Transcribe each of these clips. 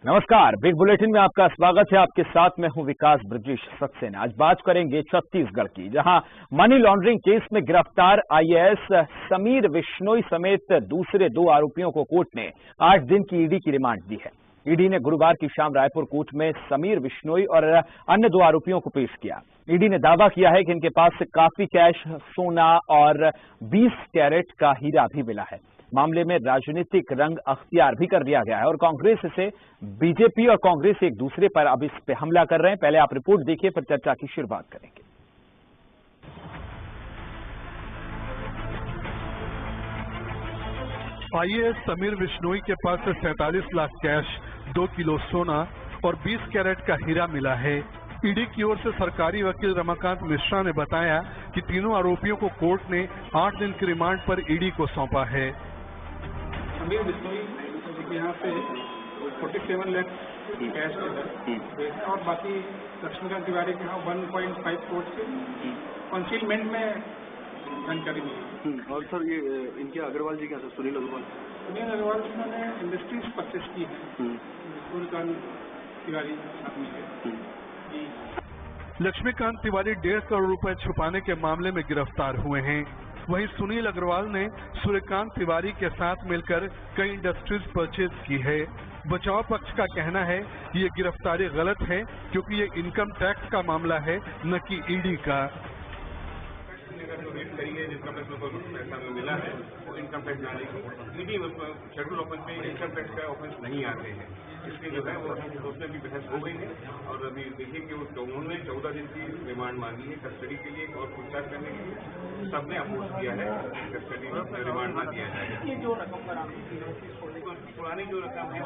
नमस्कार, big bulletin में आपका स्वागत है। आपके साथ मैं हूं विकास ब्रजेश सक्सेना। आज बात करेंगे छत्तीसगढ़ की, जहां मनी लॉन्ड्रिंग केस में गिरफ्तार आईएएस समीर विश्नोई समेत दूसरे 2 आरोपियों को कोर्ट ने 8 दिन की ईडी की रिमांड दी है। ईडी ने गुरुवार की शाम रायपुर कोर्ट में समीर विश्नोई और अन्य 2 आरोपियों को पेश किया। ईडी ने दावा किया है कि इनके पास से काफी कैश, सोना और 20 कैरेट का हीरा भी मिला है। मामले में राजनीतिक रंग अख्तियार भी कर लिया गया है और कांग्रेस से बीजेपी और कांग्रेस एक दूसरे पर अब इस पे हमला कर रहे हैं। पहले आप रिपोर्ट देखिए, फिर चर्चा की शुरुआत करेंगे। आईएएस समीर विश्नोई के पास से 47 लाख कैश, 2 किलो सोना और 20 कैरेट का हीरा मिला है। ईडी की ओर से सरकारी वकील रमाकांत मिश्रा ने बताया कि तीनों आरोपियों को कोर्ट ने 8 दिन की रिमांड पर ईडी को सौंपा है। समीर विश्नोई यहाँ पे 47 लाख कैश है और बाकी लक्ष्मीकांत तिवारी के यहाँ 1.5 करोड़ से कंसीलमेंट में जानकारी मिली। और सर ये इनके अग्रवाल जी क्या सर? सुनील अग्रवाल उन्होंने इंडस्ट्रीज परचेस की है। सूर्यकांत तिवारी साथ में लक्ष्मीकांत तिवारी 1.5 करोड़ रुपए छुपाने के मामले में गिरफ्तार हुए हैं। वहीं सुनील अग्रवाल ने सूर्यकांत तिवारी के साथ मिलकर कई इंडस्ट्रीज परचेज की है। बचाव पक्ष का कहना है कि ये गिरफ्तारी गलत है क्योंकि ये इनकम टैक्स का मामला है, न कि ईडी का। जो रेट करी है, जिनका पैसा मिला है वो इनकम टैक्स जाने की ईडी शेड्यूल ऑफेंस में इनकम टैक्स का ऑफेंस नहीं आते हैं, इसलिए जो है वो उसमें भी बहस हो गई है। और अभी देखिए कि उन्होंने 14 दिन की रिमांड मांगी है कस्टडी के लिए और पूछताछ करने के लिए। सबने अपोज किया है कस्टडी में रिमांड ना दिया जाए। ये जो रकम पुरानी जो रकम है,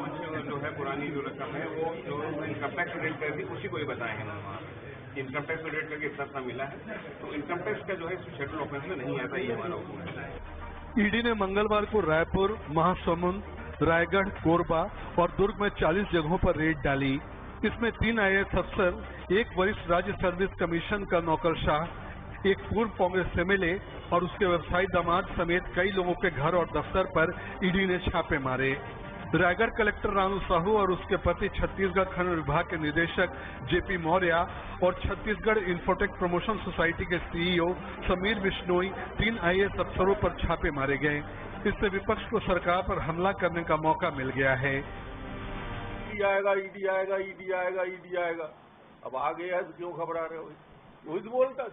जो है पुरानी जो रकम है वो जो इनकम टैक्स रेट कर दी उसी को ये बताए हैं उन्होंने। इनकम टैक्स रेट करके इतना मिला है, तो इनकम टैक्स का जो है शेड्यूल ऑफेंस में नहीं आता, ये हमारा हुक्म है। ईडी ने मंगलवार को रायपुर, महासमुंद, रायगढ़, कोरबा और दुर्ग में 40 जगहों पर रेड डाली। इसमें 3 आईएएस अफसर, 1 वरिष्ठ राज्य सर्विस कमीशन का नौकरशाह, 1 पूर्व कांग्रेस एमएलए और उसके व्यवसायी दामाद समेत कई लोगों के घर और दफ्तर पर ईडी ने छापे मारे। रायगढ़ कलेक्टर रानू साहू और उसके पति छत्तीसगढ़ खनन विभाग के निदेशक जेपी मौर्य और छत्तीसगढ़ इंफोटेक प्रमोशन सोसाइटी के सीईओ समीर विश्नोई 3 आईएएस अफसरों पर छापे मारे गए। इससे विपक्ष को सरकार पर हमला करने का मौका मिल गया है। ईडी आएगा, ईडी आएगा, ईडी आएगा, ईडी आएगा। अब आ गया है तो क्यों घबरा रहे हो? वही तो बोलता था,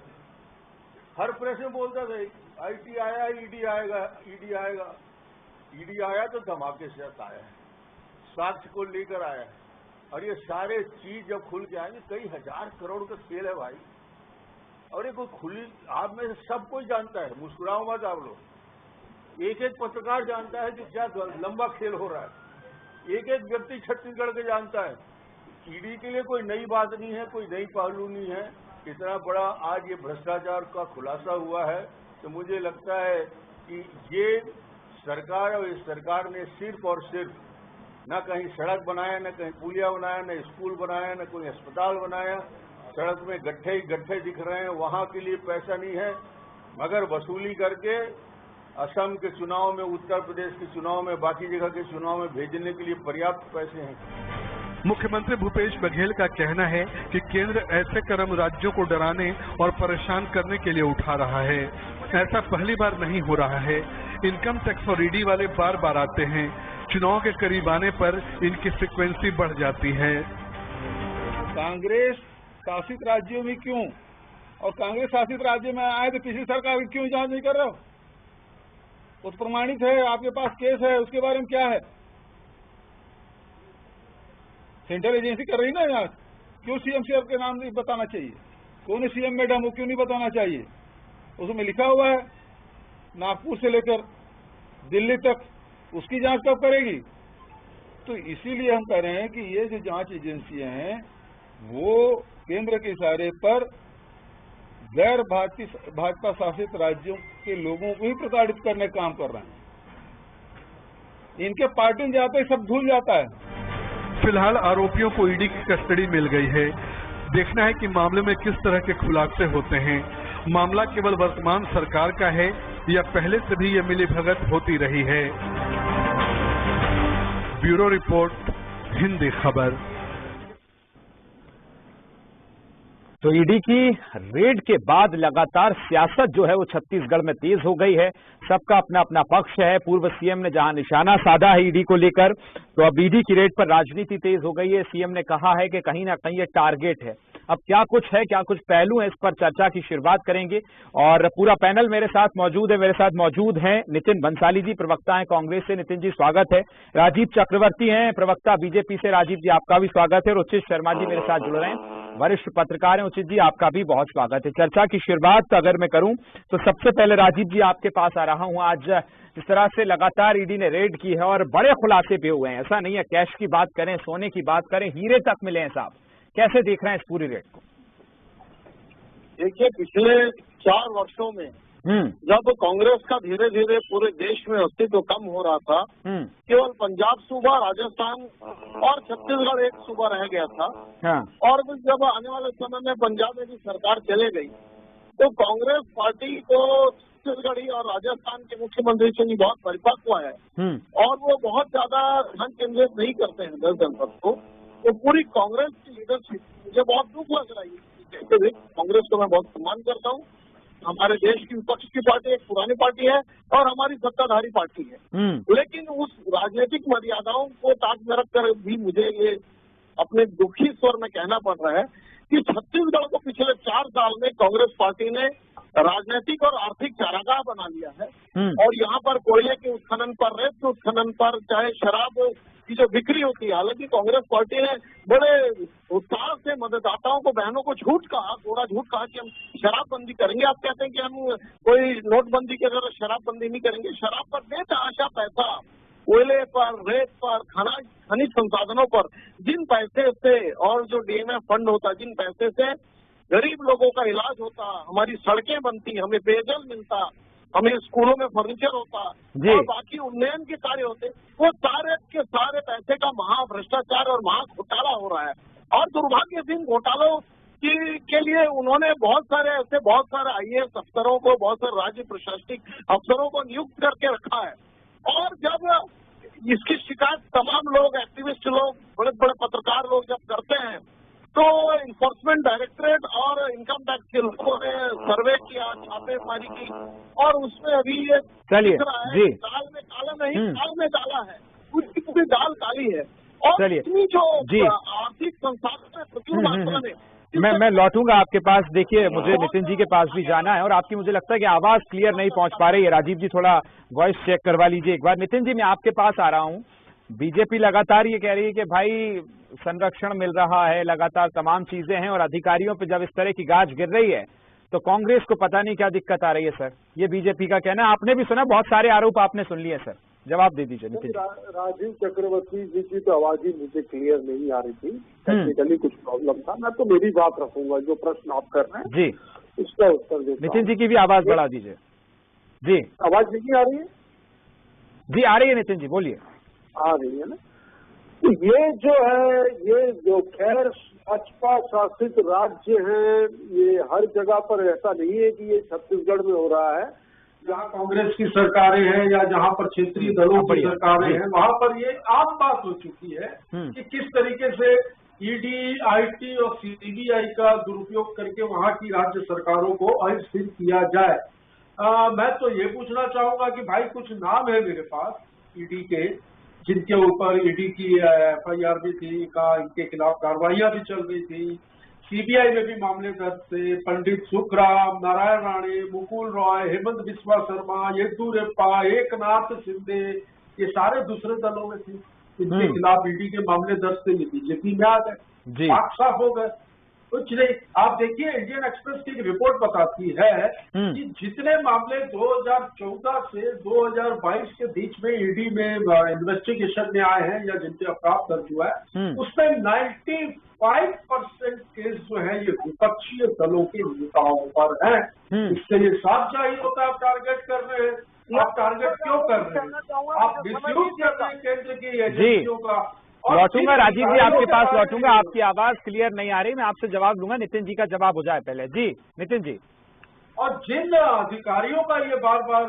हर प्रेस में बोलता था आईटी आया, ईडी आएगा, ईडी आएगा। ईडी आया तो धमाके से आया है, साक्ष्य को लेकर आया है। और ये सारे चीज जब खुल के आएंगे, कई हजार करोड़ का खेल है भाई। और ये कोई खुली, आप में से सब कोई जानता है, मुस्कुराओ मत आप लोग। एक एक पत्रकार जानता है कि क्या लंबा खेल हो रहा है। एक एक व्यक्ति छत्तीसगढ़ के जानता है। ईडी के लिए कोई नई बात नहीं है, कोई नई पहलू नहीं है। इतना बड़ा आज ये भ्रष्टाचार का खुलासा हुआ है, तो मुझे लगता है कि ये सरकार और इस सरकार ने सिर्फ और सिर्फ न कहीं सड़क बनाया, न कहीं पुलिया बनाया, न स्कूल बनाया, न कोई अस्पताल बनाया। सड़क में गड्ढे ही गड्ढे दिख रहे हैं, वहां के लिए पैसा नहीं है, मगर वसूली करके असम के चुनाव में, उत्तर प्रदेश के चुनाव में, बाकी जगह के चुनाव में भेजने के लिए पर्याप्त पैसे हैं। मुख्यमंत्री भूपेश बघेल का कहना है कि केंद्र ऐसे कदम राज्यों को डराने और परेशान करने के लिए उठा रहा है। ऐसा पहली बार नहीं हो रहा है। इनकम टैक्स और ईडी वाले बार बार आते हैं। चुनाव के करीब आने पर इनकी फ्रीक्वेंसी बढ़ जाती है। कांग्रेस शासित राज्यों में क्यों, और कांग्रेस शासित राज्य में आए तो पिछली सरकार क्यों जांच नहीं कर रहे हो? वो तो प्रमाणित है, आपके पास केस है, उसके बारे में क्या है? सेंट्रल एजेंसी कर रही ना जांच, क्यों सीएम साहब के नाम नहीं बताना चाहिए? कौन है सीएम मैडम, वो क्यों नहीं बताना चाहिए? उसमें लिखा हुआ है नागपुर से लेकर दिल्ली तक, उसकी जांच कब करेगी? तो इसीलिए हम कह रहे हैं कि ये जो जांच एजेंसियां हैं वो केंद्र के इशारे पर गैर भाजपा शासित राज्यों के लोगों को ही प्रताड़ित करने का काम कर रहे हैं। इनके पार्टी में जाते ही सब भूल जाता है। फिलहाल आरोपियों को ईडी की कस्टडी मिल गई है। देखना है कि मामले में किस तरह के खुलासे होते हैं। मामला केवल वर्तमान सरकार का है या पहले से भी ये मिलीभगत होती रही है। ब्यूरो रिपोर्ट, हिंदी खबर। तो ईडी की रेड के बाद लगातार सियासत जो है वो छत्तीसगढ़ में तेज हो गई है। सबका अपना अपना पक्ष है। पूर्व सीएम ने जहां निशाना साधा है ईडी को लेकर, तो अब ईडी की रेड पर राजनीति तेज हो गई है। सीएम ने कहा है कि कहीं ना कहीं ये टारगेट है। अब क्या कुछ है, क्या कुछ पहलू है, इस पर चर्चा की शुरुआत करेंगे और पूरा पैनल मेरे साथ मौजूद है। मेरे साथ मौजूद हैं नितिन बंसाली जी, प्रवक्ता हैं कांग्रेस से। नितिन जी स्वागत है। राजीव चक्रवर्ती हैं, प्रवक्ता बीजेपी से। राजीव जी आपका भी स्वागत है। और उचित शर्मा जी मेरे साथ जुड़ रहे हैं, वरिष्ठ पत्रकार हैं। उचित जी आपका भी बहुत स्वागत है। चर्चा की शुरुआत अगर मैं करूं तो सबसे पहले राजीव जी आपके पास आ रहा हूं। आज जिस तरह से लगातार ईडी ने रेड की है और बड़े खुलासे पे हुए हैं, ऐसा नहीं है कैश की बात करें, सोने की बात करें, हीरे तक मिले हैं साहब, कैसे देख रहे हैं इस पूरी रेड को? देखिए, पिछले 4 वर्षों में जब कांग्रेस का धीरे धीरे पूरे देश में अस्तित्व कम हो रहा था, केवल पंजाब सूबा, राजस्थान और छत्तीसगढ़ एक सूबा रह गया था। हाँ। और जब आने वाले समय में पंजाब में भी सरकार चले गई तो कांग्रेस पार्टी को छत्तीसगढ़ी और राजस्थान के मुख्यमंत्री से बहुत परिपक्व है और वो बहुत ज्यादा ध्यान केंद्रित नहीं करते हैं दल जनपद को। तो पूरी कांग्रेस की लीडरशिप मुझे बहुत दुख लग रही है। कांग्रेस को मैं बहुत सम्मान करता हूँ। हमारे देश की विपक्ष की पार्टी एक पुरानी पार्टी है और हमारी सत्ताधारी पार्टी है, लेकिन उस राजनीतिक मर्यादाओं को ताक में रखकर भी मुझे ये अपने दुखी स्वर में कहना पड़ रहा है कि छत्तीसगढ़ को पिछले 4 साल में कांग्रेस पार्टी ने राजनीतिक और आर्थिक चारागाह बना लिया है। और यहाँ पर कोयले के उत्खनन पर, रेत के उत्खनन पर, चाहे शराब की जो बिक्री होती है, हालांकि कांग्रेस पार्टी ने बड़े उत्साह से मतदाताओं को, बहनों को झूठ कहा, थोड़ा झूठ कहा कि हम शराबबंदी करेंगे। आप कहते हैं कि हम कोई नोटबंदी की तरह शराबबंदी नहीं करेंगे। शराब पर बेतहाशा पैसा, कोयले पर, रेत पर, खनिज संसाधनों पर जिन पैसे से, और जो डीएमएफ फंड होता, जिन पैसे से गरीब लोगों का इलाज होता, हमारी सड़कें बनती, हमें पेयजल मिलता, हमें स्कूलों में फर्नीचर होता और बाकी उन्नयन के कार्य होते, वो सारे के सारे पैसे का महाभ्रष्टाचार और महाघोटाला हो रहा है। और दुर्भाग्य से इन घोटालों के लिए उन्होंने बहुत सारे आईएएस अफसरों को, बहुत सारे राज्य प्रशासनिक अफसरों को नियुक्त करके रखा है। और जब इसकी शिकायत तमाम लोग, एक्टिविस्ट लोग, बड़े बड़े पत्रकार लोग जब करते हैं तो इन्फोर्समेंट डायरेक्टरेट और इनकम टैक्स के लोगों ने सर्वे किया, छापेमारी की और उसमें अभी ये चलिए जी, दाल में काला नहीं, दाल में काला है, पूरी दाल काली है। और इतनी जो आर्थिक संसाधन है प्रचुर मात्रा में। मैं लौटूंगा आपके पास। देखिए, मुझे नितिन जी के पास भी जाना है और आपकी मुझे लगता है कि आवाज क्लियर नहीं पहुंच पा रही है। राजीव जी थोड़ा वॉइस चेक करवा लीजिए एक बार। नितिन जी मैं आपके पास आ रहा हूं। बीजेपी लगातार ये कह रही है कि भाई संरक्षण मिल रहा है, लगातार तमाम चीजें हैं, और अधिकारियों पे जब इस तरह की गाज गिर रही है तो कांग्रेस को पता नहीं क्या दिक्कत आ रही है। सर, ये बीजेपी का कहना है। आपने भी सुना, बहुत सारे आरोप आपने सुन लिए। सर जवाब दे दीजिए नितिन जी। राजीव चक्रवर्ती जी की तो आवाज ही मुझे क्लियर नहीं आ रही थी, टेक्निकली कुछ प्रॉब्लम था। मैं तो मेरी बात रखूंगा, जो प्रश्न आप कर रहे हैं जी उसका उत्तर देता हूं। नितिन जी की भी आवाज बढ़ा दीजिए। जी आवाज नहीं आ रही है? जी आ रही है नितिन जी, बोलिए। आ रही है ना? तो ये जो है, ये जो खैर भाजपा शासित राज्य हैं, ये हर जगह पर ऐसा नहीं है कि ये छत्तीसगढ़ में हो रहा है। जहाँ कांग्रेस की सरकारें हैं या जहाँ पर क्षेत्रीय दलों की सरकारें हैं, वहाँ पर ये आम बात हो चुकी है कि किस तरीके से ईडी, आईटी और सीबीआई का दुरुपयोग करके वहाँ की राज्य सरकारों को अस्थिर किया जाए। मैं तो ये पूछना चाहूंगा कि भाई कुछ नाम है मेरे पास ईडी के, जिनके ऊपर ईडी की एफआईआर भी थी, इनके खिलाफ कार्रवाइयां भी चल रही थी, सीबीआई में भी मामले दर्ज थे। पंडित सुखराम, नारायण राणे, मुकुल रॉय, हेमंत बिस्वा शर्मा, येदुरप्पा, एकनाथ शिंदे, ये सारे दूसरे दलों में थे, इनके खिलाफ ईडी के मामले दर्ज थे। ये बीजेपी में आ गए, आग साफ हो गए। कुछ नहीं, आप देखिए इंडियन एक्सप्रेस की एक रिपोर्ट बताती है कि जितने मामले 2014 से 2022 के बीच में ईडी में इन्वेस्टिगेशन में आए हैं या जिनके अपराध दर्ज हुआ है, उसमें 95% केस जो है ये विपक्षीय दलों के नेताओं पर है। इससे ये साफ जाहिर होता है आप टारगेट कर रहे हैं। आप टारगेट क्यों कर रहे हैं? आप मिसयूज कर रहे हैं केंद्र की एजेंसियों का। लौटूंगा राजीव जी आपके पास लौटूंगा, आपकी आवाज क्लियर नहीं आ रही, मैं आपसे जवाब लूंगा। नितिन जी का जवाब हो जाए पहले। जी नितिन जी। और जिन अधिकारियों का ये बार बार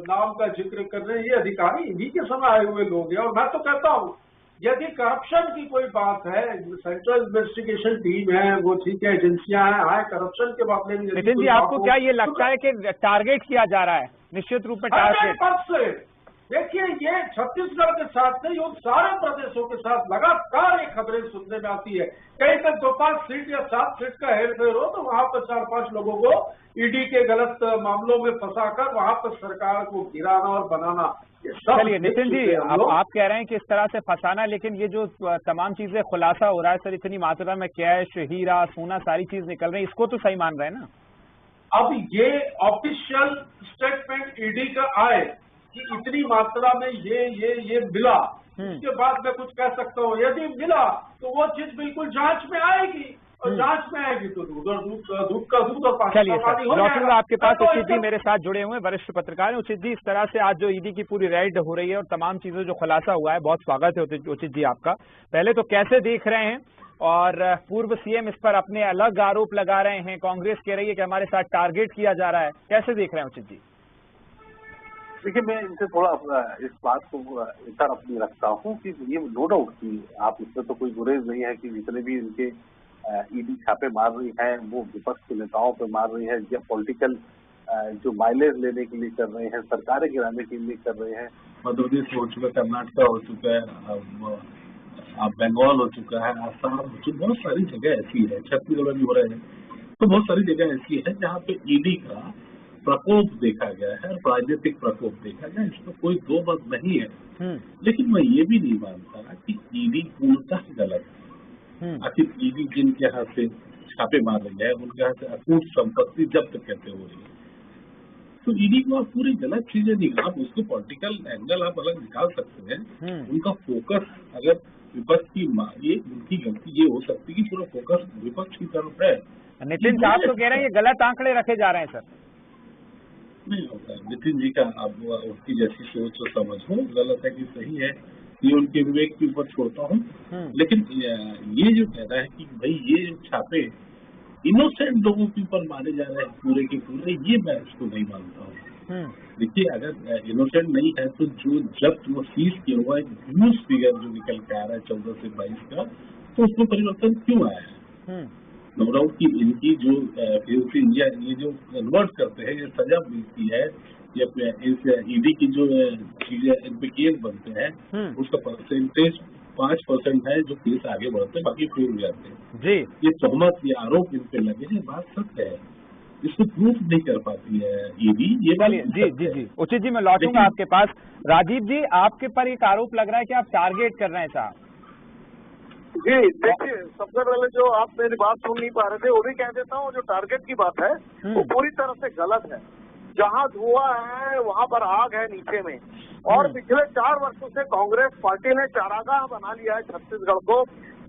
नाम का जिक्र कर रहे हैं, ये अधिकारी इन्हीं के समय आए हुए लोग हैं। और मैं तो कहता हूँ यदि करप्शन की कोई बात है, सेंट्रल इन्वेस्टिगेशन टीम है, वो ठीक है, एजेंसियां हैं, करप्शन के मामले में नितिन जी, आपको क्या ये लगता है कि टारगेट किया जा रहा है? निश्चित रूप में टारगेट। देखिए, ये छत्तीसगढ़ के साथ नहीं, उन सारे प्रदेशों के साथ लगातार ये खबरें सुनने में आती है। कहीं तक 2-5 सीट या 7 सीट का हेरफेर हो तो वहां पर 4-5 लोगों को ईडी के गलत मामलों में फंसाकर वहां पर सरकार को गिराना और बनाना। चलिए नितिन जी, अब आप कह रहे हैं कि इस तरह से फंसाना, लेकिन ये जो तमाम चीजें खुलासा हो रहा है सर, इतनी मात्रा में कैश, हीरा, सोना, सारी चीज निकल रही है, इसको तो सही मान रहे हैं ना? अब ये ऑफिशियल स्टेटमेंट ईडी का आए कि इतनी मात्रा में ये मिला, उसके बाद मैं कुछ कह सकता हूँ। यदि मिला तो वो चीज बिल्कुल जांच में आएगी, और जांच में आएगी तो दूध का दूध और पानी का पानी हो जाएगा। आपके पास उचित जी मेरे साथ जुड़े हुए वरिष्ठ पत्रकार हैं। उचित जी, इस तरह से आज जो ईडी की पूरी रेड हो रही है और तमाम चीजें जो खुलासा हुआ है, बहुत स्वागत है उचित जी आपका। पहले तो कैसे देख रहे हैं, और पूर्व सीएम इस पर अपने अलग आरोप लगा रहे हैं, कांग्रेस कह रही है कि हमारे साथ टारगेट किया जा रहा है, कैसे देख रहे हैं उचित जी? देखिए, मैं इनसे थोड़ा अपना इस बात को इतना अपनी रखता हूँ कि ये नो डाउट की आप इसमें तो कोई गुरेज नहीं है कि जितने भी इनके ईडी छापे मार रही है वो विपक्ष के नेताओं पे मार रही है, या पॉलिटिकल जो माइलेज लेने के लिए कर रहे हैं, सरकारें गिराने के लिए कर रहे हैं। मध्य प्रदेश हो चुका, कर्नाटका हो चुका है, अब बंगाल हो चुका है, आसाम हो चुका, बहुत सारी जगह ऐसी है, छत्तीसगढ़ में भी हो रहे हैं। तो बहुत सारी जगह ऐसी है जहाँ पे ईडी का प्रकोप देखा गया है, राजनीतिक प्रकोप देखा गया, इसमें कोई दो बात नहीं है। लेकिन मैं ये भी नहीं मानता कि ईडी पूर्णतः गलत है। आखिर ईडी जिनके यहाँ से छापे मार रही है, उनके यहाँ से अकूट संपत्ति जब्त कैसे हो रही है, तो ईडी को आप पूरी गलत चीजें नहीं, आप उसको पॉलिटिकल एंगल आप अलग निकाल सकते हैं। उनका फोकस अगर विपक्ष की ये उनकी गलती ये हो सकती है कि पूरा फोकस विपक्ष की तरफ है। नितिन साहब तो कह रहे हैं ये गलत आंकड़े रखे जा रहे हैं सर। नहीं होता नितिन जी का, अब उनकी जैसी सोच और समझ हो, गलत है कि सही है, ये उनके विवेक के ऊपर छोड़ता हूँ। लेकिन ये जो कह रहा है कि भाई ये छापे इनोसेंट लोगों के ऊपर मारे जा रहे हैं पूरे के पूरे, ये मैं उसको नहीं मानता हूँ। देखिए, अगर इनोसेंट नहीं है तो जो जब वो सीज किया हुआ एक ह्यूज फिगर जो निकल के आ रहा है 14 से 22 का, तो उसमें परिवर्तन क्यों आया है? नो डाउट की इनकी जो इंडिया ये जो कन्वर्ट करते हैं, ये सजा मिलती है, या इस ईडी की जो चीजें इन पे केस बनते हैं उसका परसेंटेज 5% है जो केस आगे बढ़ते हैं, बाकी फेल हो जाते हैं जी। ये तहमत, ये आरोप इन पे लगे हैं, बात सत्य है, इसको प्रूफ नहीं कर पाती है ईडी। ये जी उचित जी, मैं लौटूंगा आपके पास। राजीव जी, आपके पर एक आरोप लग रहा है कि आप टारगेट कर रहे हैं साहब। जी देखिए, सबसे पहले जो आप मेरी बात सुन नहीं पा रहे थे वो भी कह देता हूँ, जो टारगेट की बात है वो पूरी तरह से गलत है। जहाँ धुआं है वहाँ पर आग है नीचे में, और पिछले 4 वर्षों से कांग्रेस पार्टी ने चारागाह बना लिया है छत्तीसगढ़ को।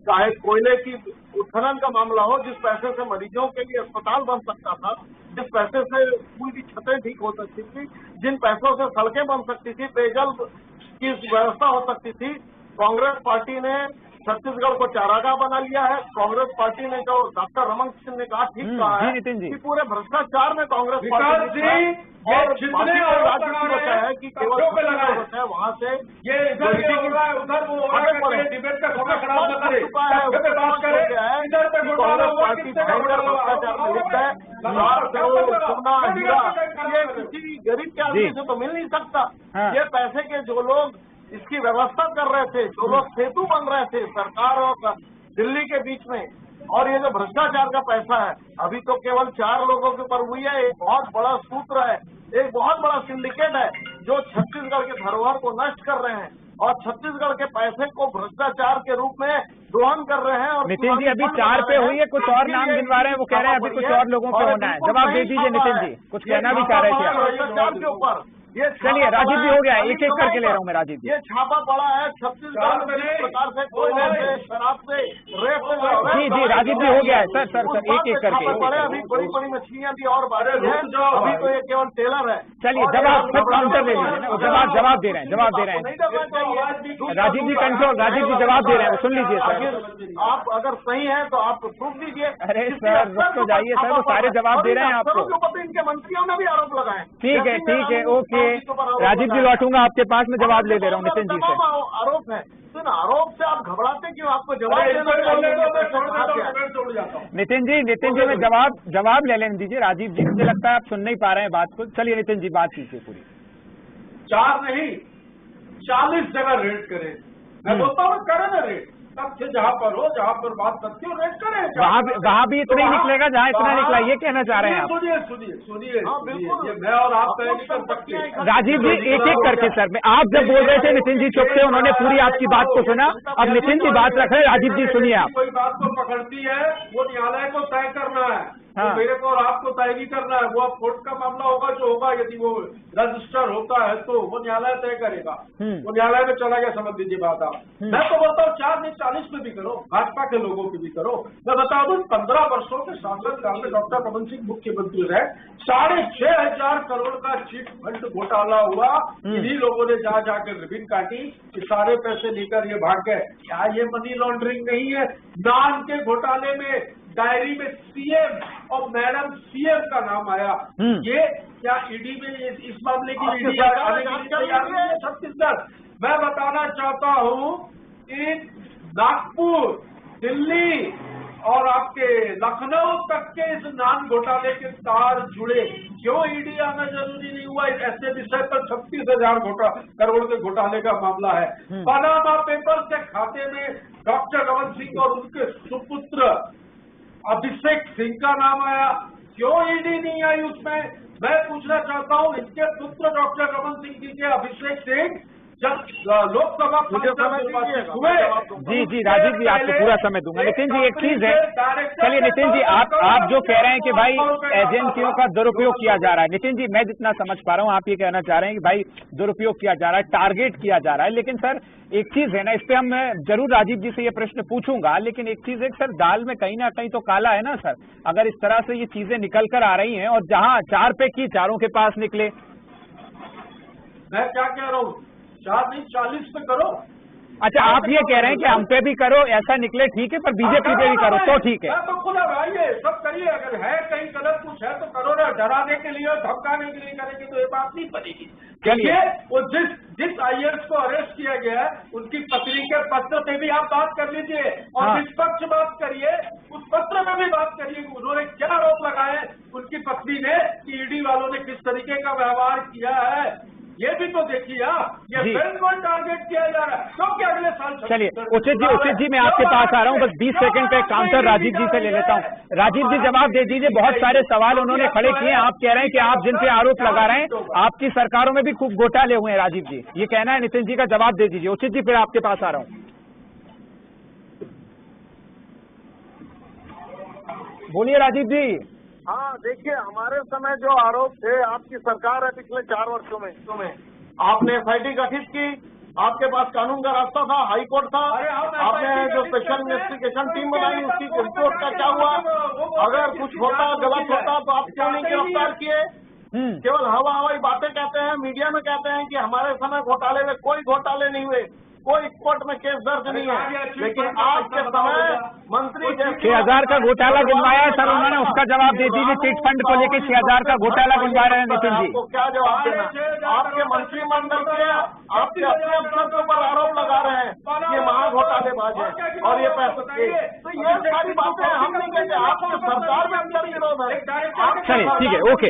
चाहे कोयले की उत्खनन का मामला हो, जिस पैसे से मरीजों के लिए अस्पताल बन सकता था, जिस पैसे से स्कूल की छतें ठीक हो सकती थी, जिन पैसों से सड़कें बन सकती थी, पेयजल की व्यवस्था हो सकती थी, कांग्रेस पार्टी ने छत्तीसगढ़ को चारागाह बना लिया है। कांग्रेस पार्टी ने जो डॉक्टर रमन सिंह ने कहा ठीक कहा है कि पूरे भ्रष्टाचार में कांग्रेस पार्टी और जितने राज्य की बचा है कि केवल बचा है वहाँ से ये डिबेट का समय खराब न करे, कांग्रेस पार्टी भयंकर भ्रष्टाचार में लिप्त है। 4 करोड़ सोना हीरा ये किसी गरीब के आदमी से तो मिल नहीं सकता। ये पैसे के जो लोग इसकी व्यवस्था कर रहे थे, जो लोग सेतु बन रहे थे सरकार और दिल्ली के बीच में, और ये जो भ्रष्टाचार का पैसा है अभी तो केवल 4 लोगों के ऊपर हुई है। एक बहुत बड़ा सूत्र है, एक बहुत बड़ा सिंडिकेट है जो छत्तीसगढ़ के धरोहर को नष्ट कर रहे हैं और छत्तीसगढ़ के पैसे को भ्रष्टाचार के रूप में दोहन कर रहे हैं। और नितिन जी, अभी 4 पे हुई है, कुछ और नाम गिनवा रहे हैं, वो कह रहे हैं अभी कुछ और लोगों पे होना है। जवाब दे दीजिए नितिन जी, कुछ कहना भी चाह रहे थे भ्रष्टाचार के ऊपर। ये चलिए राजीव जी, हो गया, एक एक करके ले रहा हूँ मैं राजीव जी। ये छापा पड़ा है छत्तीसगढ़ में, जिस प्रकार से कोयले से, शराब से, रेप से। जी राजीव जी हो गया है सर सर सर एक करके अभी बड़ी बड़ी मछलियां भी और बारे हैं, अभी तो ये केवल टेलर है। चलिए जवाब फिर काउंटर ले लीजिए ना, जवाब दे रहे हैं राजीव जी कंट्रोल, राजीव जी जवाब दे रहे हैं, सुन लीजिए सर। आप अगर सही है तो आप प्रूफ दीजिए। अरे सर रुक तो जाइए सर, वो सारे जवाब दे रहे हैं आपको। इनके मंत्रियों ने भी आरोप लगाए। ठीक है ओके राजीव जी लौटूंगा आपके पास, में जवाब ले दे रहा हूँ नितिन जी से। आरोप है तो आरोप से आप घबराते क्यों? आपको जवाब नितिन जी में जवाब ले लेने दीजिए। राजीव जी मुझे लगता है आप सुन नहीं पा रहे हैं बात को। चलिए नितिन जी बात कीजिए पूरी। 4 नहीं 40 जगह रेड करें, मैं बोलता हूँ करें ना रेड, तथ्य जहाँ पर हो, जहाँ पर बात तथ्य हो, रेड करें। वहाँ भी इतना ही निकलेगा जहाँ इतना निकला, ये कहना चाह रहे हैं आप? सुनिए ये मैं और आप तय नहीं कर सकते। राजीव जी एक करके सर, मैं आप जब बोल रहे थे नितिन जी चुप थे, उन्होंने पूरी आपकी बात को सुना, अब नितिन जी बात रख रहे हैं। राजीव जी सुनिए आप। कोई बात को पकड़ती है वो न्यायालय को तय करना है। हाँ। तो मेरे को और आपको तय नहीं करना है, वो अब कोर्ट का मामला होगा जो होगा, यदि वो रजिस्टर होता है तो वो न्यायालय तय करेगा। वो न्यायालय में चला गया, समझ लीजिए बात आप। मैं तो बोलता हूँ 4 नहीं 40 में भी करो, भाजपा के लोगों की भी करो। मैं बता दूं 15 वर्षों के शासन काल में डॉक्टर रमन सिंह मुख्यमंत्री रहे, 6,500 करोड़ का चिट फंड घोटाला हुआ। इन्हीं लोगों ने जा जाकर रिबिन काटी कि सारे पैसे लेकर ये भाग गए। क्या ये मनी लॉन्ड्रिंग नहीं है? नान के घोटाले में डायरी में सीएम और मैडम सीएम का नाम आया। ये क्या ईडी में इस मामले की ईडी आने के लिए तैयार नहीं है छत्तीसगढ़? मैं बताना चाहता हूँ कि नागपुर, दिल्ली और आपके लखनऊ तक के इस नान घोटाले के तार जुड़े। क्यों ईडी आना जरूरी नहीं हुआ? ऐसे विषय पर 36,000 करोड़ के घोटाले का मामला है। पनामा पेपर्स के खाते में डॉक्टर रमन सिंह और उनके सुपुत्र अभिषेक सिंह का नाम आया। क्यों ईडी नहीं आई उसमें? मैं पूछना चाहता हूँ, इनके पुत्र डॉक्टर रमन सिंह जी के अभिषेक सिंह जब लोकसभा हुए। जी राजीव जी आपको पूरा समय दूंगा। नितिन जी एक चीज है, चलिए नितिन जी आप जो कह रहे हैं कि भाई एजेंसियों का दुरुपयोग किया जा रहा है, नितिन जी मैं जितना समझ पा रहा हूँ आप ये कहना चाह रहे हैं कि भाई दुरुपयोग किया जा रहा है, टारगेट किया जा रहा है। लेकिन सर एक चीज है ना, इस पे हम जरूर राजीव जी से ये प्रश्न पूछूंगा, लेकिन एक चीज है सर, दाल में कहीं ना कहीं तो काला है ना सर। अगर इस तरह से ये चीजें निकल कर आ रही हैं और जहां 4 पे की 4 के पास निकले। मैं क्या कह रहा हूँ, 4 नहीं 40 पे करो। अच्छा आप ये कह रहे हैं कि हम पे भी करो, ऐसा निकले ठीक है, पर बीजेपी पे भी करो तो ठीक है। तो खुद आइए सब करिए, अगर है कहीं गलत कुछ है तो करो ना। डराने के लिए धमकाने के लिए करेंगे तो ये बात नहीं बनेगी। चलिए वो जिस आईएएस को अरेस्ट किया गया है उनकी पत्नी के पत्र पे भी आप बात कर लीजिए और निष्पक्ष बात करिए, उस पत्र में भी बात करिए उन्होंने क्या आरोप लगाए उनकी पत्नी ने कि ईडी वालों ने किस तरीके का व्यवहार किया है, ये भी तो देखिए। ये फिर टारगेट किया जा रहा है क्योंकि अगले साल। चलिए उचित जी मैं आपके पास आ रहा हूँ, बस 20 सेकंड का काउंटर राजीव जी से ले लेता हूँ। राजीव जी जवाब दे दीजिए, बहुत सारे सवाल उन्होंने खड़े किए। आप कह रहे हैं कि आप जिन पे आरोप लगा रहे हैं आपकी सरकारों में भी खूब घोटाले हुए हैं। राजीव जी ये कहना है नितिन जी का, जवाब दे दीजिए। उचित जी फिर आपके पास आ रहा हूँ, बोलिए राजीव जी। हाँ देखिए, हमारे समय जो आरोप थे, आपकी सरकार है पिछले 4 वर्षों में आपने एसआईटी गठित की, आपके पास कानून का रास्ता था, हाई कोर्ट था, आपने जो स्पेशल इन्वेस्टिगेशन टीम बनाई उसकी रिपोर्ट का क्या हुआ? अगर कुछ होता गलत होता तो आप क्यों नहीं गिरफ्तार किए? केवल हवाई बातें कहते हैं, मीडिया में कहते हैं कि हमारे समय घोटाले में कोई घोटाले नहीं हुए, कोई कोर्ट में केस दर्ज नहीं है, लेकिन आपके समय मंत्री 6,000 का घोटाला गिनवाया है सर उन्होंने, उसका जवाब दे दीजिए। चिट फंड को लेकर 6,000 का घोटाला गिनवा रहे हैं नितिन जी। आपको क्या जवाब देना? आपके मंत्रिमंडल के आपके अपने अफसर के ऊपर आरोप लगा रहे हैं ये महा घोटालेबाज है और ये पैसे, तो ये सारी बातें हम नहीं कहते, आपकी सरकार में अंदर विरोध है। चलिए ठीक है, ओके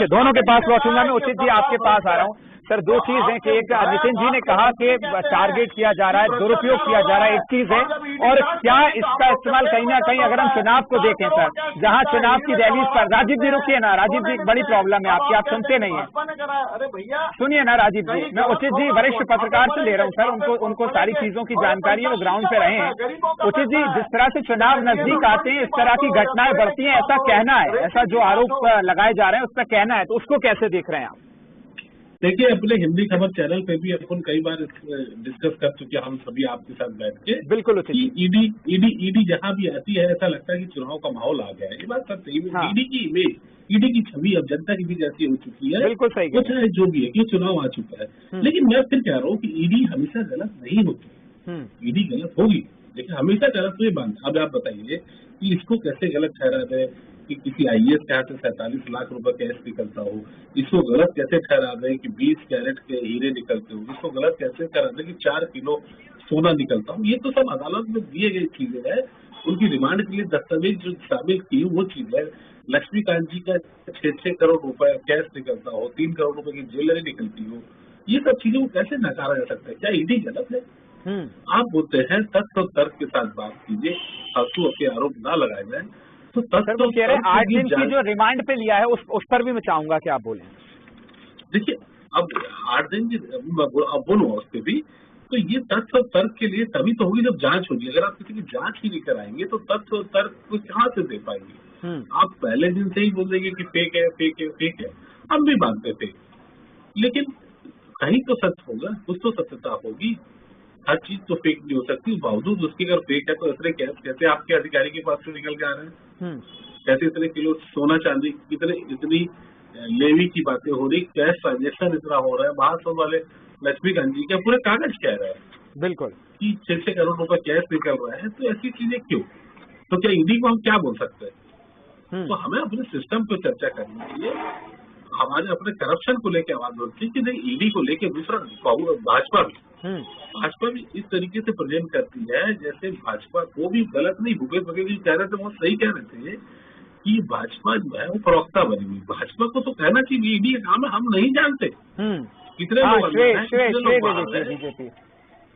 दोनों के पास लौटूंगा मैं। उचित जी आपके पास आ रहा हूँ सर। 2 चीज है कि एक नितिन जी ने कहा कि टारगेट किया जा रहा है, दुरुपयोग किया जा रहा है, एक चीज है, और क्या इसका इस्तेमाल कहीं ना कहीं अगर हम चुनाव को देखें सर, जहां चुनाव की रैलीज पर, राजीव जी रुकिए ना, राजीव जी बड़ी प्रॉब्लम है आपकी, आप सुनते नहीं है। अरे भैया सुनिए ना राजीव जी, मैं उचित जी वरिष्ठ पत्रकार से ले रहा हूँ सर, उनको सारी चीजों की जानकारी है, वो ग्राउंड पे रहे हैं। उचित जी जिस तरह से चुनाव नजदीक आते हैं इस तरह की घटनाएं बढ़ती हैं, ऐसा कहना है, ऐसा जो आरोप लगाए जा रहे हैं उस पर कहना है, तो उसको कैसे देख रहे हैं आप? देखिए, अपने हिंदी खबर चैनल पे भी अपन कई बार डिस्कस कर चुके हैं हम सभी आपके साथ बैठ के। बिल्कुल कि ईडी जहां भी आती है ऐसा लगता है कि चुनाव का माहौल आ गया है। ये बात सत्य है। हाँ। ईडी की इमेज, ईडी की छवि अब जनता के बीच ऐसी हो चुकी है, बिल्कुल सही वो चाहे जो भी है कि चुनाव आ चुका है। लेकिन मैं फिर कह रहा हूँ कि ईडी हमेशा गलत नहीं होती। ईडी गलत होगी लेकिन हमेशा गलत नहीं मानता। अब आप बताइए कि इसको कैसे गलत ठहरा दें कि किसी आईएएस के हाथ से 47 लाख रुपए कैश निकलता हो, इसको गलत कैसे ठहरा दें कि 20 कैरेट के हीरे निकलते हो, इसको गलत कैसे ठहरा दें कि 4 किलो सोना निकलता हो। ये तो सब अदालत में दिए गई चीजें हैं। उनकी रिमांड के लिए दस्तावेज जो शामिल की वो चीज है। लक्ष्मीकांत जी का 6 करोड़ रुपए कैश निकलता हो, 3 करोड़ रुपए की ज्वेलरी निकलती हो, ये सब चीजों को कैसे नकारा जा सकता है? क्या ईडी गलत है? आप बोलते हैं तथ्य और तर्क के साथ बात कीजिए, फालतू के आरोप ना लगाए जाए। तो तथ्य तो कह रहे हैं 8 दिन की जो रिमांड पे लिया है उस पर भी मैं चाहूंगा कि आप बोलें। देखिए, अब 8 दिन की अब बोलूंगा उस पर भी। तो ये तथ्य और तर्क के लिए तभी तो होगी जब जांच होगी। अगर आप किसी की जांच ही नहीं कराएंगे तो तथ्य और तर्क को कहाँ से दे पाएंगे? आप पहले दिन से ही बोल देंगे कि फेक है, फेक है, फेक है। हम भी मानते थे, लेकिन कहीं तो सच होगा, कुछ तो सत्यता होगी। हर चीज तो फेक नहीं हो सकती। बावजूद उसके अगर फेक है तो इतने कैश कैसे आपके अधिकारी के पास से निकल के आ रहे हैं? कैसे इतने किलो सोना चांदी, इतनी लेवी की बातें हो रही, कैश ट्रांजेक्शन इतना हो रहा है। महासौद वाले लक्ष्मीकांत जी के पूरे कागज कह रहे हैं बिल्कुल कि 6 करोड़ रुपए कैश निकल रहा है। तो ऐसी चीजें क्यों? तो क्या ईडी को हम क्या बोल सकते हैं? तो हमें अपने सिस्टम पे चर्चा करनी चाहिए। हमारे अपने करप्शन को लेकर आवाज उठती कि नहीं, ईडी को लेकर दूसरा भाजपा भी इस तरीके से प्रेजेंट करती है जैसे भाजपा को भी गलत नहीं। भूपेश बघेल जी कह रहे थे, बहुत सही कह रहे थे कि भाजपा जो है वो प्रवक्ता बनी हुई। भाजपा को तो कहना चाहिए ईडी का काम है, हम नहीं जानते कितने लोग।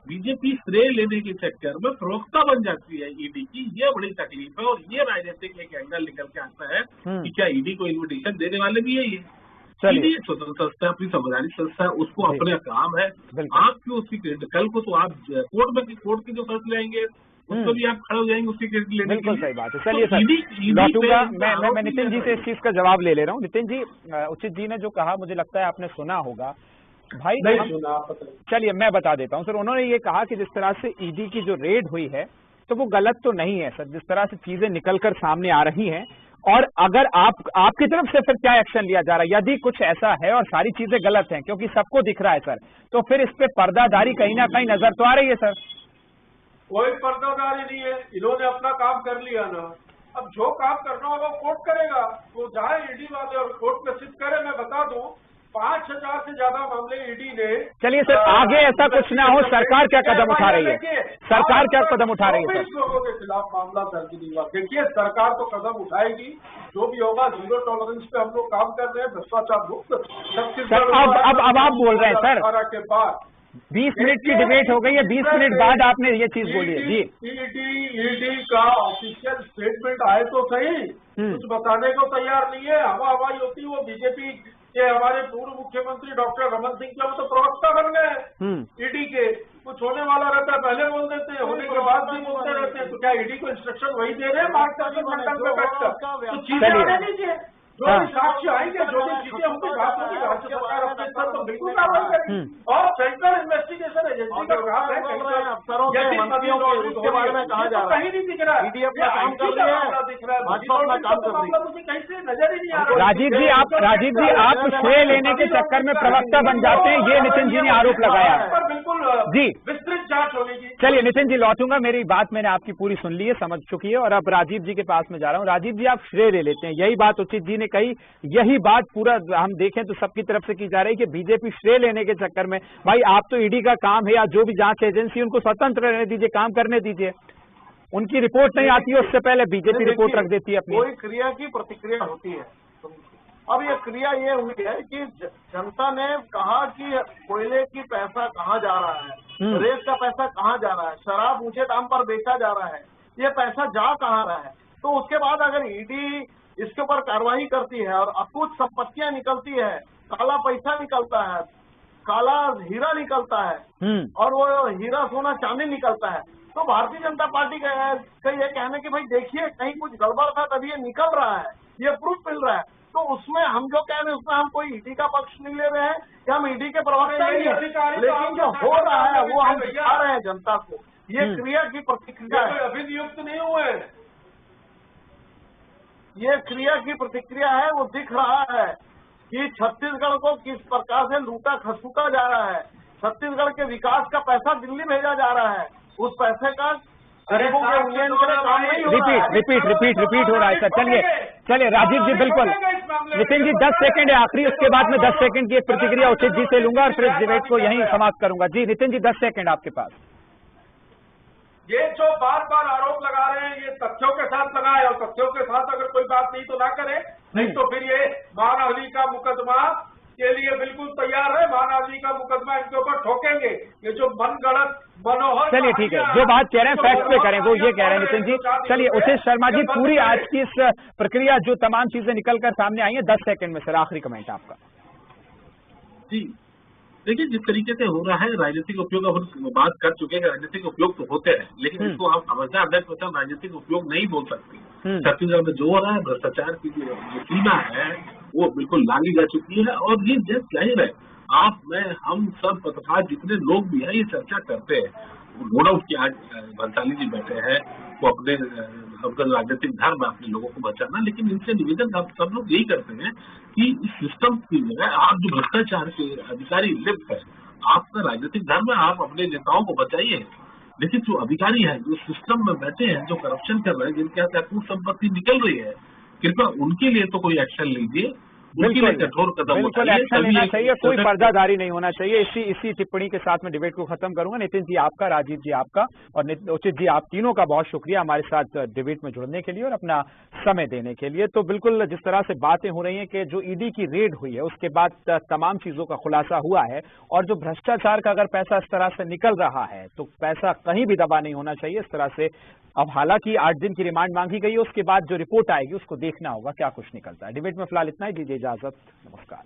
बीजेपी श्रेय लेने के चक्कर में प्रवक्ता बन जाती है ईडी की। ये बड़ी तकलीफ है। और ये राजनीतिक एक एंगल निकल के आता है कि क्या ईडी को इन्विटेशन देने वाले भी है ये? ईडी स्वतंत्र संस्था, अपनी संवैधानिक संस्था है, उसको अपना काम है। आप क्यों उसकी कल को तो आप कोर्ट के जो फैसले आएंगे उसको भी आप खड़े हो जाएंगे उसकी क्रेडिट लेने। बिल्कुल सही बात है। चलिए सर, लौटूंगा मैं नितिन जी से इस चीज का जवाब ले रहा हूँ। नितिन जी, उचित जी ने जो कहा मुझे लगता है आपने सुना होगा भाई। चलिए मैं बता देता हूँ सर। उन्होंने ये कहा कि जिस तरह से ईडी की जो रेड हुई है तो वो गलत तो नहीं है सर, जिस तरह से चीजें निकलकर सामने आ रही हैं। और अगर आपकी तरफ से फिर क्या एक्शन लिया जा रहा है? यदि कुछ ऐसा है और सारी चीजें गलत हैं, क्योंकि सबको दिख रहा है सर, तो फिर इस पे पर्दादारी कहीं ना कहीं नजर तो आ रही है सर। कोई पर्दादारी नहीं है, इन्होंने अपना काम कर लिया ना। अब जो काम करना होगा कोर्ट करेगा, वो जाए ईडी वाले और कोर्ट में सिद्ध करे। मैं बता दूं 5000 से ज्यादा मामले ईडी ने। चलिए सर, आगे ऐसा कुछ ना हो, सरकार क्या कदम उठा रही है? सरकार क्या कदम उठा रही है? 24 लोगों के खिलाफ मामला दर्ज नहीं हुआ। देखिए, सरकार तो कदम उठाएगी, जो भी होगा। 0 टॉलरेंस पे हम लोग काम कर रहे हैं, भ्रष्टाचार मुक्त। अब आप बोल रहे हैं सर के बाद 20 मिनट की डिबेट हो गई है, 20 मिनट बाद आपने ये चीज बोली है जी। ईडी का ऑफिशियल स्टेटमेंट आए तो सही, कुछ बताने को तैयार नहीं है। हवाई होती वो बीजेपी के हमारे पूर्व मुख्यमंत्री डॉक्टर रमन सिंह के, वो तो प्रवक्ता बन गए ईडी के। कुछ होने वाला रहता है पहले बोल देते हैं, होने के बाद भी बोलते रहते हैं। तो क्या ईडी को इंस्ट्रक्शन वही दे रहे हैं मार्गदर्शन मंडल में बैठकर? तो चीजें आने दीजिए, जो भी साक्ष्य आएंगे, जो भी चीजें होंगी, बात होगी, राज्य सरकार अपने स्तर तो बिल्कुल कार्रवाई करेगी। और सेंट्रल इन्वेस्टिगेशन एजेंसी का काम है अफसरों के मंत्रियों के बारे में कहा जा रहा है, कहीं नहीं दिख रहा है। ईडी अपना काम कर रही है, दिख रहा है, भाजपा अपना काम कर रही है, मुझे कहीं से नजर ही नहीं आ रहा। राजीव जी आप श्रेय लेने के चक्कर में प्रवक्ता बन जाते हैं, ये नितिन जी ने आरोप लगाया है। बिल्कुल जी, विस्तृत जांच होगी। चलिए नितिन जी, लौटूंगा। मेरी बात मैंने आपकी पूरी सुन ली है, समझ चुकी है। और अब राजीव जी के पास में जा रहा हूँ। राजीव जी, आप श्रेय ले लेते हैं, यही बात उचित जी ने कही, यही बात पूरा हम देखें तो सबकी तरफ से की जा रही है कि बीजेपी श्रेय लेने के चक्कर में, भाई आप तो ईडी का काम है या जो भी जांच एजेंसी उनको स्वतंत्र रहने दीजिए, काम करने दीजिए। उनकी रिपोर्ट नहीं आती है, उससे पहले बीजेपी रिपोर्ट रख देती है अपनी। कोई क्रिया की प्रतिक्रिया होती है। अब ये क्रिया ये हुई है कि जनता ने कहा कि कोयले की पैसा कहाँ जा रहा है, रेत का पैसा कहाँ जा रहा है, शराब ऊंचे दाम पर बेचा जा रहा है, ये पैसा जा कहाँ रहा है। तो उसके बाद अगर ईडी इसके ऊपर कार्रवाई करती है और अकुत संपत्तियां निकलती है, काला पैसा निकलता है, काला हीरा निकलता है और वो हीरा सोना चांदी निकलता है, तो भारतीय जनता पार्टी का ये कहना कि भाई देखिए कहीं कुछ गड़बड़ था तभी ये निकल रहा है, ये प्रूफ मिल रहा है। तो उसमें हम जो कह रहे हैं उसमें हम कोई ईडी का पक्ष नहीं ले रहे हैं या हम ईडी के प्रवक्ता नहीं है, लेकिन जो हो रहा है वो हम दिखा रहे हैं जनता को। ये क्रिया की प्रतिक्रिया है, अभियुक्त नहीं हुए, ये क्रिया की प्रतिक्रिया है। वो दिख रहा है कि छत्तीसगढ़ को किस प्रकार से लूटा खसूटा जा रहा है। छत्तीसगढ़ के विकास का पैसा दिल्ली भेजा जा रहा है, उस पैसे का गरीबों के उन्नयन के लिए काम नहीं हो रहा है। रिपीट हो रहा है सर। चलिए राजीव जी, बिल्कुल। नितिन जी 10 सेकंड है आखिरी, उसके बाद में 10 सेकंड की एक प्रतिक्रिया उचित जी से लूंगा और फिर इस डिबेट को यहीं समाप्त करूंगा। जी नितिन जी 10 सेकंड आपके पास। ये जो बार बार आरोप लगा रहे हैं ये तथ्यों के साथ लगाए, और तथ्यों के साथ अगर कोई बात नहीं तो ना करे, नहीं तो फिर ये मानहानि का मुकदमा के लिए बिल्कुल तैयार है। मानहानि का मुकदमा इनके ऊपर ठोकेंगे। ये जो मनगढ़ंत मनोहर, चलिए ठीक है, जो बात कह रहे हैं फैक्ट पे करें, वो ये कह रहे हैं नितिन जी। चलिए उचित शर्मा जी, पूरी आज की इस प्रक्रिया जो तमाम चीजें निकलकर सामने आई हैं 10 सेकंड में सर आखिरी कमेंट आपका। जी देखिए, जिस तरीके से हो रहा है राजनीतिक उपयोग, अब बात कर चुके हैं राजनीतिक उपयोग तो होते हैं, लेकिन इसको हम समझना 100% राजनीतिक उपयोग नहीं बोल सकते। छत्तीसगढ़ में जो हो रहा है भ्रष्टाचार की जो सीमा है वो बिल्कुल लांगी जा चुकी है। और ये जब जाहिर है, आप मैं हम सब पत्रकार जितने लोग भी हैं ये चर्चा करते हैं। नो डाउट कि आज भंसाली जी बैठे हैं, वो अपने राजनीतिक धर्म अपने लोगों को बचाना, लेकिन इनसे निवेदन आप सब लोग यही करते हैं कि इस सिस्टम की जगह आप जो भ्रष्टाचार के अधिकारी लिप्त है, आपका राजनीतिक धर्म है, आप अपने नेताओं को बचाइए। लेकिन जो अधिकारी है, जो सिस्टम में बैठे हैं, जो करप्शन कर रहे हैं, जिनके हाथ अकूत संपत्ति निकल रही है, कृपया उनके लिए तो कोई एक्शन लीजिए, उनके लिए कठोर कदम बिल्कुल एक्शन लेना चाहिए, कोई पर्दादारी नहीं होना चाहिए। इसी टिप्पणी के साथ में डिबेट को खत्म करूंगा। नितिन जी आपका, राजीव जी आपका और उचित जी आप तीनों का बहुत शुक्रिया हमारे साथ डिबेट में जुड़ने के लिए और अपना समय देने के लिए। तो बिल्कुल जिस तरह से बातें हो रही हैं कि जो ईडी की रेड हुई है उसके बाद तमाम चीजों का खुलासा हुआ है, और जो भ्रष्टाचार का अगर पैसा इस तरह से निकल रहा है तो पैसा कहीं भी दबा नहीं होना चाहिए इस तरह से। अब हालांकि 8 दिन की रिमांड मांगी गई है, उसके बाद जो रिपोर्ट आएगी उसको देखना होगा क्या कुछ निकलता है। डिबेट में फिलहाल इतना ही, दीजिए इजाजत, नमस्कार।